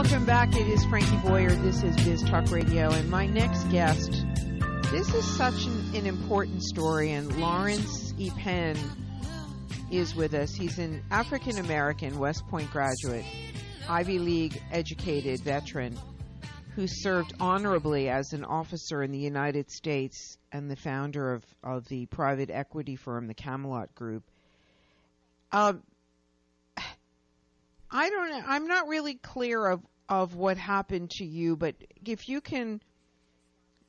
Welcome back. It is Frankie Boyer. This is Biz Talk Radio. And my next guest, this is such an important story. And Lawrence E. Penn is with us. He's an African-American West Point graduate, Ivy League educated veteran who served honorably as an officer in the United States and the founder of the private equity firm, the Camelot Group. I'm not really clear of what happened to you, but if you can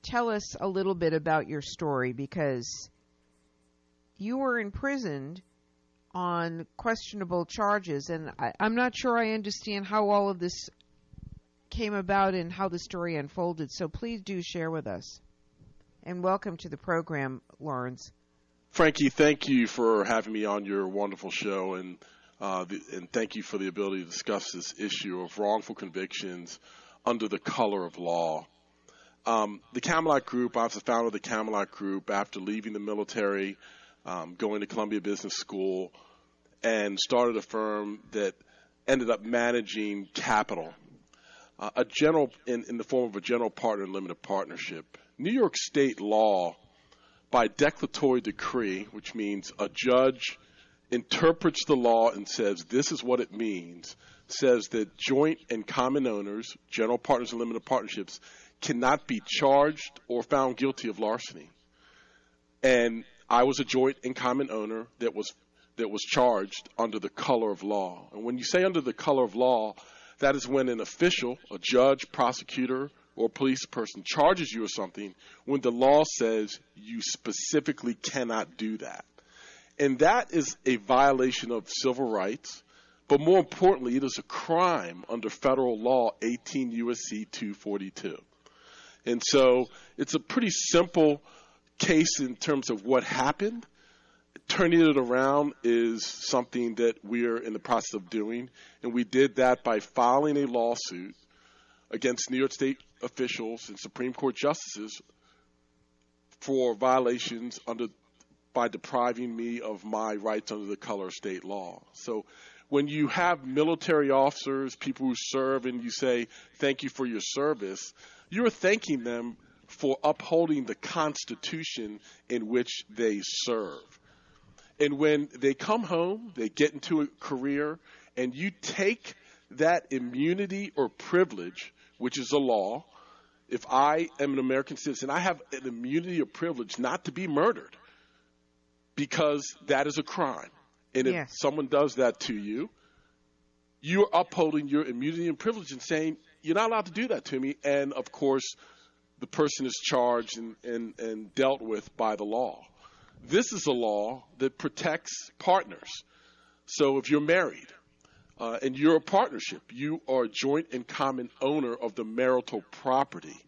tell us a little bit about your story, because you were imprisoned on questionable charges, and I'm not sure I understand how all of this came about and how the story unfolded, so please do share with us. And welcome to the program, Lawrence. Frankie, thank you for having me on your wonderful show, and thank you for the ability to discuss this issue of wrongful convictions under the color of law. The Camelot Group, I was the founder of the Camelot Group after leaving the military, going to Columbia Business School, and started a firm that ended up managing capital, in the form of a general partner and limited partnership. New York State law, by declaratory decree, which means a judge interprets the law and says this is what it means, says that joint and common owners, general partners and limited partnerships, cannot be charged or found guilty of larceny. And I was a joint and common owner that was charged under the color of law. And when you say under the color of law, that is when an official, a judge, prosecutor, or police person charges you with something when the law says you specifically cannot do that. And that is a violation of civil rights, but more importantly, it is a crime under federal law 18 U.S.C. 242. And so it's a pretty simple case in terms of what happened. Turning it around is something that we're in the process of doing, and we did that by filing a lawsuit against New York State officials and Supreme Court justices for violations by depriving me of my rights under the color of state law. So when you have military officers, people who serve, and you say, thank you for your service, you're thanking them for upholding the Constitution in which they serve. And when they come home, they get into a career, and you take that immunity or privilege, which is a law. If I am an American citizen, I have an immunity or privilege not to be murdered because that is a crime. And if someone does that to you, you're upholding your immunity and privilege and saying, you're not allowed to do that to me. And, of course, the person is charged and dealt with by the law. This is a law that protects partners. So if you're married and you're a partnership, you are a joint and common owner of the marital property.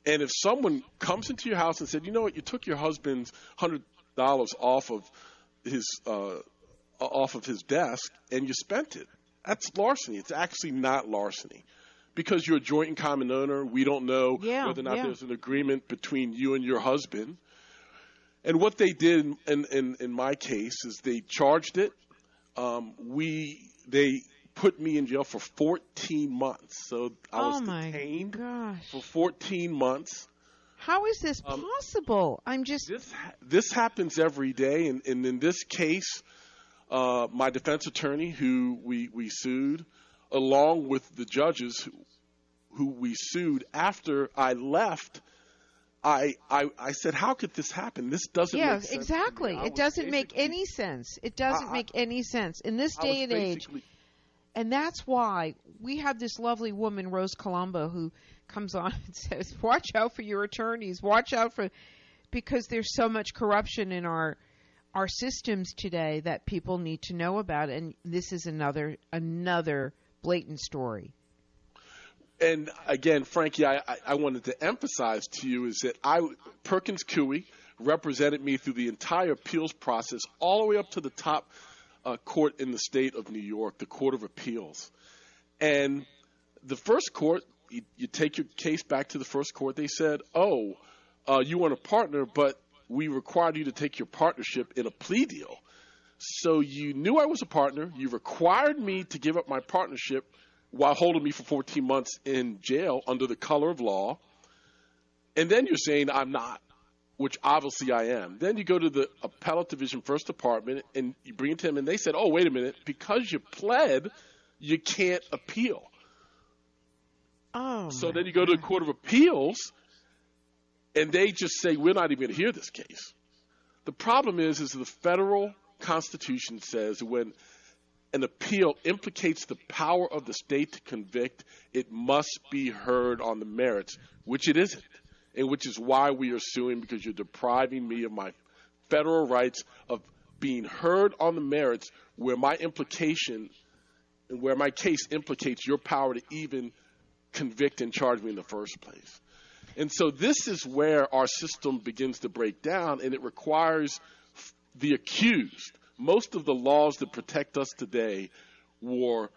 And if someone comes into your house and said, you know what, you took your husband's $100 off of his desk and you spent it, that's larceny. It's actually not larceny. Because you're a joint and common owner, we don't know whether or not there's an agreement between you and your husband. And what they did in my case is they charged it. They put me in jail for 14 months. So I was detained for 14 months. How is this possible? This happens every day. And in this case, my defense attorney, who we sued, along with the judges who we sued after I left, I said, how could this happen? This doesn't make sense. Yeah, exactly. It doesn't make any sense. It doesn't make any sense. In this day and age, and that's why we have this lovely woman, Rose Colombo, who comes on and says, watch out for your attorneys. Watch out because there's so much corruption in our systems today that people need to know about. And this is another blatant story. And again, Frankie, I wanted to emphasize to you is that Perkins Coie represented me through the entire appeals process, all the way up to the top court in the state of New York, the Court of Appeals. And the first court, you take your case back to the first court. They said, you want a partner, but we required you to take your partnership in a plea deal. So you knew I was a partner. You required me to give up my partnership while holding me for 14 months in jail under the color of law. And then you're saying I'm not, which obviously I am. Then you go to the appellate division, first department, and you bring it to them, and they said, oh, wait a minute, because you pled, you can't appeal. Oh. So then you go to the Court of Appeals, and they just say, we're not even going to hear this case. The problem is the federal Constitution says when an appeal implicates the power of the state to convict, it must be heard on the merits, which it isn't, and which is why we are suing, because you're depriving me of my federal rights of being heard on the merits where my implication and where my case implicates your power to even convict and charge me in the first place. And so this is where our system begins to break down, and it requires the accused. Most of the laws that protect us today were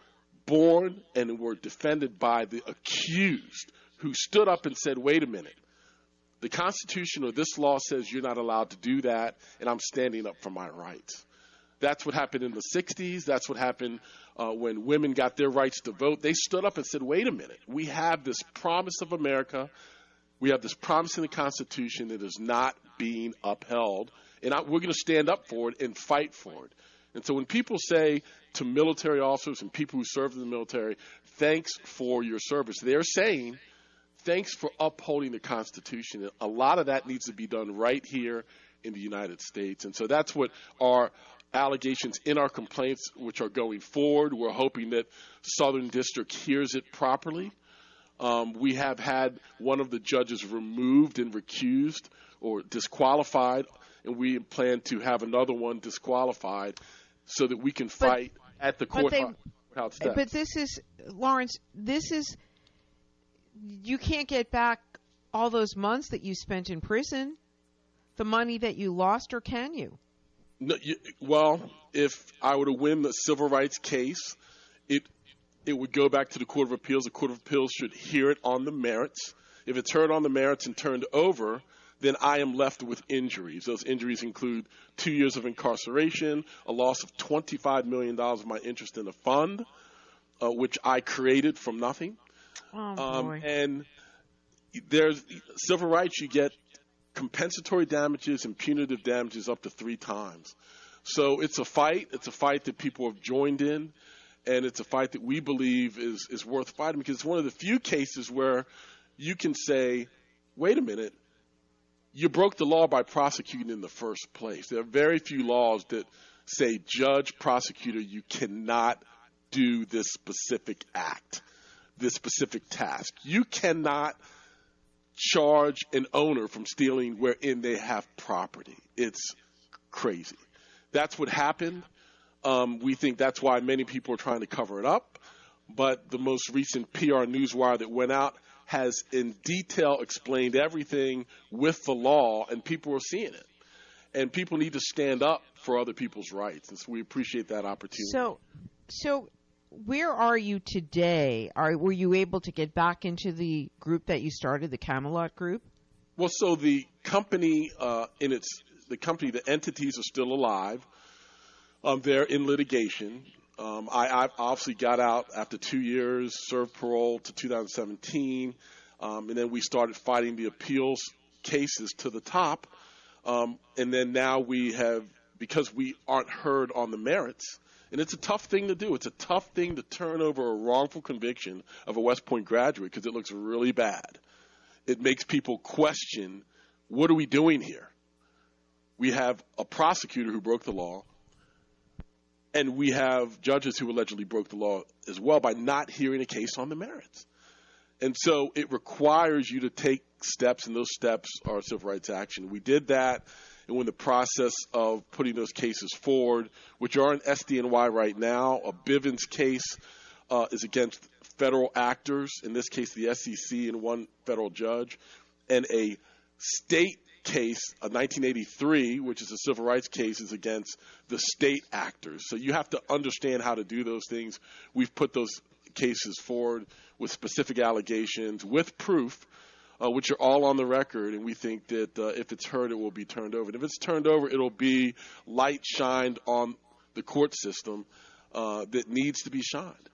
born and were defended by the accused who stood up and said, wait a minute, the Constitution or this law says you're not allowed to do that, and I'm standing up for my rights. That's what happened in the 60s. That's what happened when women got their rights to vote. They stood up and said, wait a minute, we have this promise of America. We have this promise in the Constitution that is not being upheld, and we're going to stand up for it and fight for it. And so when people say to military officers and people who serve in the military, thanks for your service, they're saying thanks for upholding the Constitution. And a lot of that needs to be done right here in the United States. And so that's what our allegations in our complaints, which are going forward. We're hoping that Southern District hears it properly. We have had one of the judges removed and recused or disqualified, and we plan to have another one disqualified so that we can fight at the courthouse steps. But this is, Lawrence, you can't get back all those months that you spent in prison, the money that you lost, or can you? No, well, if I were to win the civil rights case, it would go back to the Court of Appeals. The Court of Appeals should hear it on the merits. If it's heard on the merits and turned over, then I am left with injuries. Those injuries include 2 years of incarceration, a loss of $25 million of my interest in the fund, which I created from nothing. Oh, boy. And there's civil rights, you get compensatory damages and punitive damages up to 3 times. So it's a fight. It's a fight that people have joined in. And it's a fight that we believe is worth fighting, because it's one of the few cases where you can say, wait a minute, you broke the law by prosecuting in the first place. There are very few laws that say, judge, prosecutor, you cannot do this specific act, this specific task. You cannot charge an owner from stealing wherein they have property. It's crazy. That's what happened. We think that's why many people are trying to cover it up. But the most recent PR Newswire that went out has in detail explained everything with the law, and people are seeing it. And people need to stand up for other people's rights. And so we appreciate that opportunity. So where are you today? Were you able to get back into the group that you started, the Camelot Group? Well, so the company, the entities are still alive. They're in litigation. I obviously got out after 2 years, served parole to 2017, and then we started fighting the appeals cases to the top. And then now we have, because we aren't heard on the merits, and it's a tough thing to do. It's a tough thing to turn over a wrongful conviction of a West Point graduate because it looks really bad. It makes people question, what are we doing here? We have a prosecutor who broke the law. And we have judges who allegedly broke the law as well by not hearing a case on the merits. And so it requires you to take steps, and those steps are civil rights action. We did that, and we're in the process of putting those cases forward, which are in SDNY right now. A Bivens case is against federal actors, in this case the SEC and one federal judge, and a state case, a 1983, which is a civil rights case, is against the state actors. So you have to understand how to do those things. We've put those cases forward with specific allegations, with proof, which are all on the record, and we think that if it's heard, it will be turned over. And if it's turned over, it'll be light shined on the court system that needs to be shined.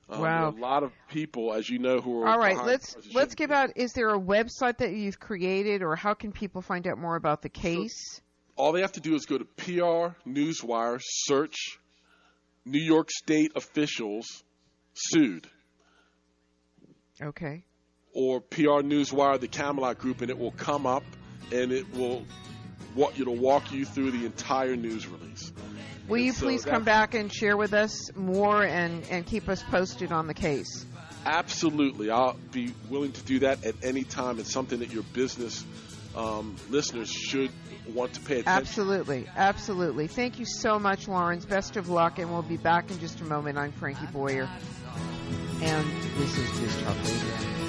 Wow. There are a lot of people, as you know, who are all right. behind Let's give out. Is there a website that you've created, or how can people find out more about the case? All they have to do is go to PR Newswire, search New York State officials sued. Okay. Or PR Newswire, the Camelot Group, and it will come up, and it'll walk you through the entire news release. Will you please come back and share with us more and keep us posted on the case? Absolutely. I'll be willing to do that at any time. It's something that your business listeners should want to pay attention. Absolutely. Thank you so much, Lawrence. Best of luck, and we'll be back in just a moment. I'm Frankie Boyer, and this is Biz Talk Radio.